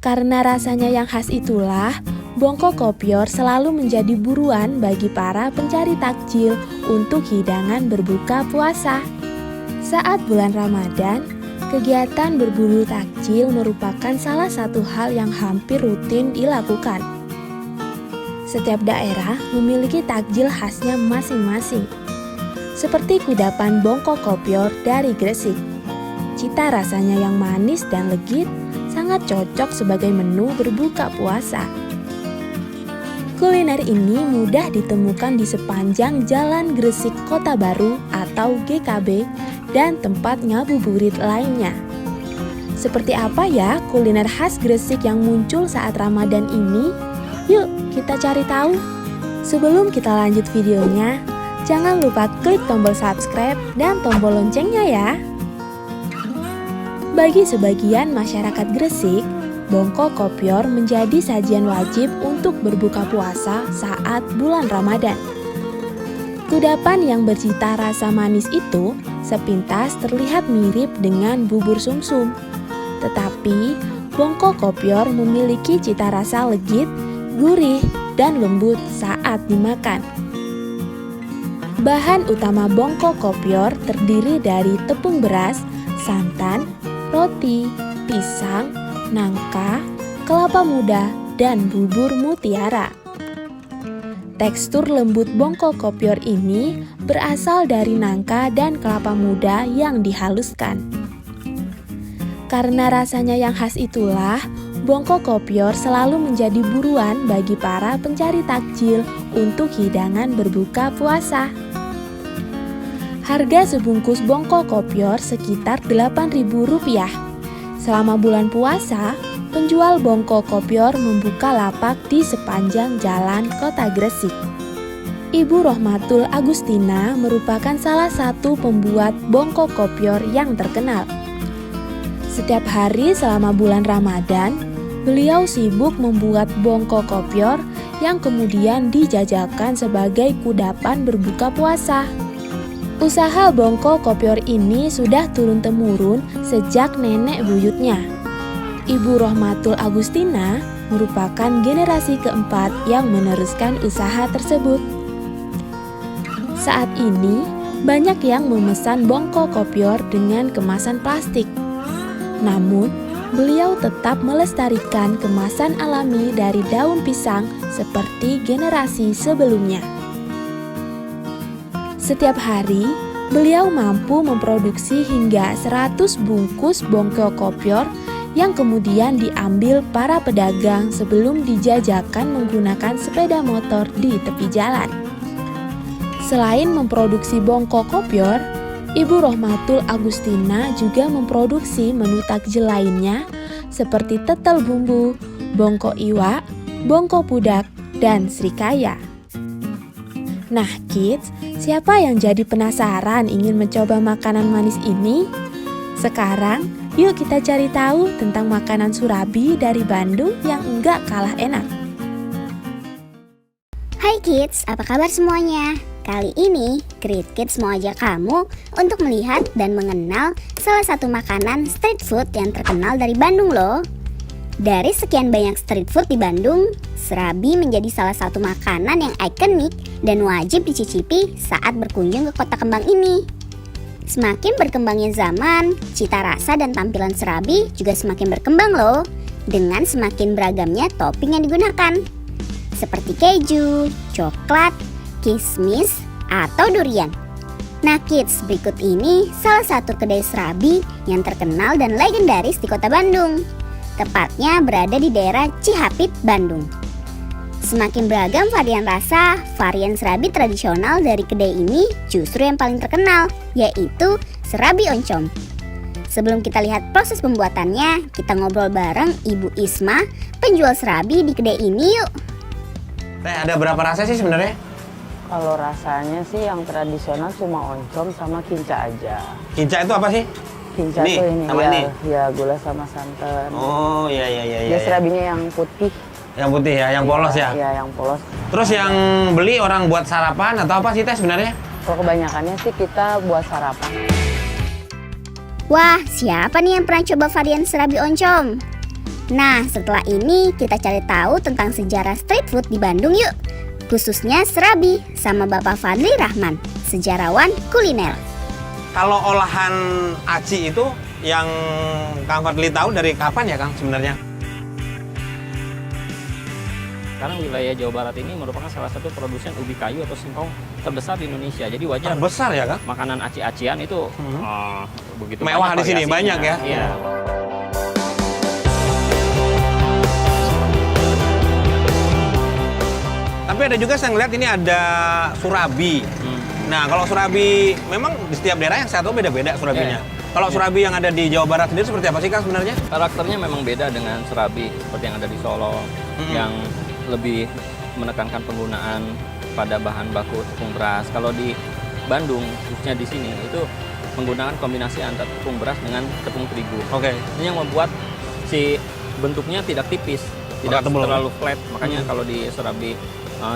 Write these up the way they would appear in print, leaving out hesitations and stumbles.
Karena rasanya yang khas itulah, bongko kopior selalu menjadi buruan bagi para pencari takjil untuk hidangan berbuka puasa. Saat bulan Ramadan, kegiatan berburu takjil merupakan salah satu hal yang hampir rutin dilakukan. Setiap daerah memiliki takjil khasnya masing-masing, seperti kudapan bongko kopior dari Gresik. Cita rasanya yang manis dan legit sangat cocok sebagai menu berbuka puasa. Kuliner ini mudah ditemukan di sepanjang Jalan Gresik Kota Baru atau GKB dan tempat ngabuburit lainnya. Seperti apa ya kuliner khas Gresik yang muncul saat Ramadan ini? Yuk kita cari tahu. Sebelum kita lanjut videonya, jangan lupa klik tombol subscribe dan tombol loncengnya ya. Bagi sebagian masyarakat Gresik, bongko kopior menjadi sajian wajib untuk berbuka puasa saat bulan Ramadan. Kudapan yang bercita rasa manis itu sepintas terlihat mirip dengan bubur sumsum. Tetapi, bongko kopior memiliki cita rasa legit, gurih, dan lembut saat dimakan. Bahan utama bongko kopior terdiri dari tepung beras, santan, roti, pisang, nangka, kelapa muda, dan bubur mutiara. Tekstur lembut bongko kopior ini berasal dari nangka dan kelapa muda yang dihaluskan. Karena rasanya yang khas itulah, bongko kopior selalu menjadi buruan bagi para pencari takjil untuk hidangan berbuka puasa. Harga sebungkus bongko kopior sekitar Rp8.000. Selama bulan puasa, penjual bongko kopior membuka lapak di sepanjang jalan Kota Gresik. Ibu Rohmatul Agustina merupakan salah satu pembuat bongko kopior yang terkenal. Setiap hari selama bulan Ramadan, beliau sibuk membuat bongko kopior yang kemudian dijajakan sebagai kudapan berbuka puasa. Usaha bongko kopior ini sudah turun-temurun sejak nenek buyutnya. Ibu Rohmatul Agustina merupakan generasi keempat yang meneruskan usaha tersebut. Saat ini, banyak yang memesan bongko kopior dengan kemasan plastik. Namun, beliau tetap melestarikan kemasan alami dari daun pisang seperti generasi sebelumnya. Setiap hari, beliau mampu memproduksi hingga 100 bungkus bongko kopior yang kemudian diambil para pedagang sebelum dijajakan menggunakan sepeda motor di tepi jalan. Selain memproduksi bongko kopior, Ibu Rohmatul Agustina juga memproduksi menu takjil lainnya seperti tetel bumbu, bongko iwak, bongko pudak, dan srikaya. Nah kids, siapa yang jadi penasaran ingin mencoba makanan manis ini? Sekarang, yuk kita cari tahu tentang makanan Surabi dari Bandung yang enggak kalah enak. Hai kids, apa kabar semuanya? Kali ini, Great Kids mau ajak kamu untuk melihat dan mengenal salah satu makanan street food yang terkenal dari Bandung loh. Dari sekian banyak street food di Bandung, serabi menjadi salah satu makanan yang ikonik dan wajib dicicipi saat berkunjung ke Kota Kembang ini. Semakin berkembangnya zaman, cita rasa dan tampilan serabi juga semakin berkembang loh, dengan semakin beragamnya topping yang digunakan. Seperti keju, coklat, kismis, atau durian. Nah kids, berikut ini salah satu kedai serabi yang terkenal dan legendaris di Kota Bandung. Tepatnya berada di daerah Cihapit, Bandung. Semakin beragam varian rasa, varian serabi tradisional dari kedai ini justru yang paling terkenal, yaitu serabi oncom. Sebelum kita lihat proses pembuatannya, kita ngobrol bareng Ibu Isma, penjual serabi di kedai ini yuk. Ada berapa rasa sih sebenarnya? Kalau rasanya sih yang tradisional cuma oncom sama kinca aja. Kinca itu apa sih? Kinca Ini, tuh ini sama ya, ini? ya gula sama santan. Oh iya. Dia serabinya yang putih. Yang putih ya, yang polos ya? Iya, yang polos. Terus yang beli orang buat sarapan atau apa sih teh sebenarnya? Kalau kebanyakannya sih kita buat sarapan. Wah, siapa nih yang pernah coba varian serabi oncom? Nah, setelah ini kita cari tahu tentang sejarah street food di Bandung yuk. Khususnya serabi sama Bapak Fadli Rahman, sejarawan kuliner. Kalau olahan aci itu yang Kang Fadli tahu dari kapan ya Kang sebenarnya? Karena wilayah Jawa Barat ini merupakan salah satu produsen ubi kayu atau singkong terbesar di Indonesia. Jadi wajar Besar ya Kang? makanan aci-acian itu begitu Mewah banyak di sini, variasinya. banyak ya? Iya. Tapi ada juga saya ngeliat ini ada surabi. Nah kalau surabi memang di setiap daerah yang saya tahu beda-beda surabinya. Kalau surabi yang ada di Jawa Barat sendiri seperti apa sih Kang sebenarnya? Karakternya memang beda dengan serabi seperti yang ada di Solo, yang lebih menekankan penggunaan pada bahan baku tepung beras. Kalau di Bandung, khususnya di sini, itu menggunakan kombinasi antara tepung beras dengan tepung terigu. Oke. Ini yang membuat si bentuknya tidak tipis, tidak tebal. terlalu flat. Makanya kalau di serabi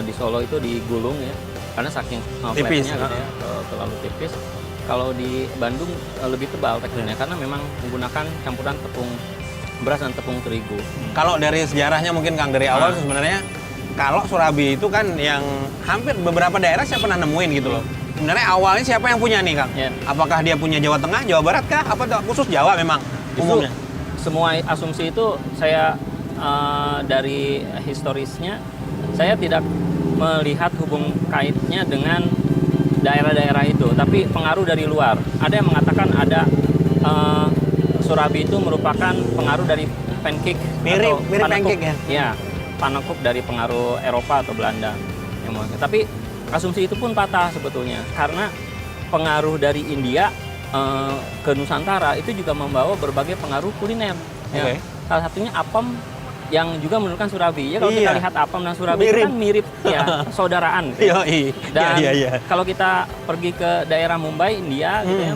di Solo itu digulung ya, karena saking Tipis, flatnya gitu ya, terlalu tipis. Kalau di Bandung lebih tebal teksturnya karena memang menggunakan campuran tepung beras dan tepung terigu. Kalau dari sejarahnya mungkin Kang dari awal sebenarnya kalau surabi itu kan yang hampir beberapa daerah saya pernah nemuin gitu loh. Sebenarnya awalnya siapa yang punya nih Kang? Ya. Apakah dia punya Jawa Tengah, Jawa Barat kah? Apa khusus Jawa memang Justru umumnya? semua asumsi itu saya dari historisnya saya tidak melihat hubung kaitnya dengan daerah-daerah itu, tapi pengaruh dari luar. Ada yang mengatakan ada surabi itu merupakan pengaruh dari pancake. Mirip atau pancake ya? Iya, panekuk dari pengaruh Eropa atau Belanda. Tapi asumsi itu pun patah sebetulnya karena pengaruh dari India ke Nusantara itu juga membawa berbagai pengaruh kuliner. Ya. Salah satunya apem yang juga menurunkan surabi. Ya kalau kita lihat apem dan surabi itu kan mirip ya, saudaraan. Gitu. Dan kalau kita pergi ke daerah Mumbai, India gitu ya,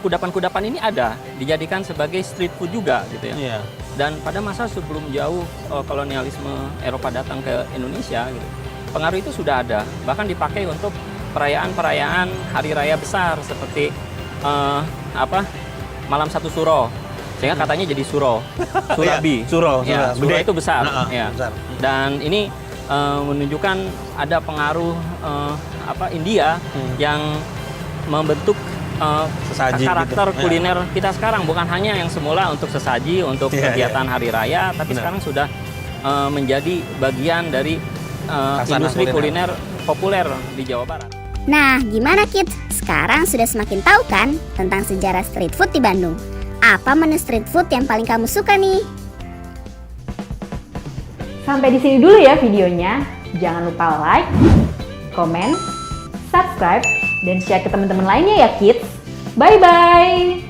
kudapan-kudapan ini ada dijadikan sebagai street food juga gitu ya. Dan pada masa sebelum jauh kolonialisme Eropa datang ke Indonesia gitu, pengaruh itu sudah ada, bahkan dipakai untuk perayaan-perayaan hari raya besar seperti Malam Satu Suro, sehingga katanya jadi suro, surabi. Suro itu besar. Besar. Dan ini menunjukkan ada pengaruh India yang membentuk Sesaji karakter gitu. kuliner kita sekarang, bukan hanya yang semula untuk sesaji untuk kegiatan hari raya, tapi sekarang sudah menjadi bagian dari industri kuliner populer di Jawa Barat. Nah, gimana kids? Sekarang sudah semakin tahu kan tentang sejarah street food di Bandung? Apa menu street food yang paling kamu suka nih? Sampai di sini dulu ya videonya. Jangan lupa like, comment, subscribe, dan share ke teman-teman lainnya ya kids. Bye-bye!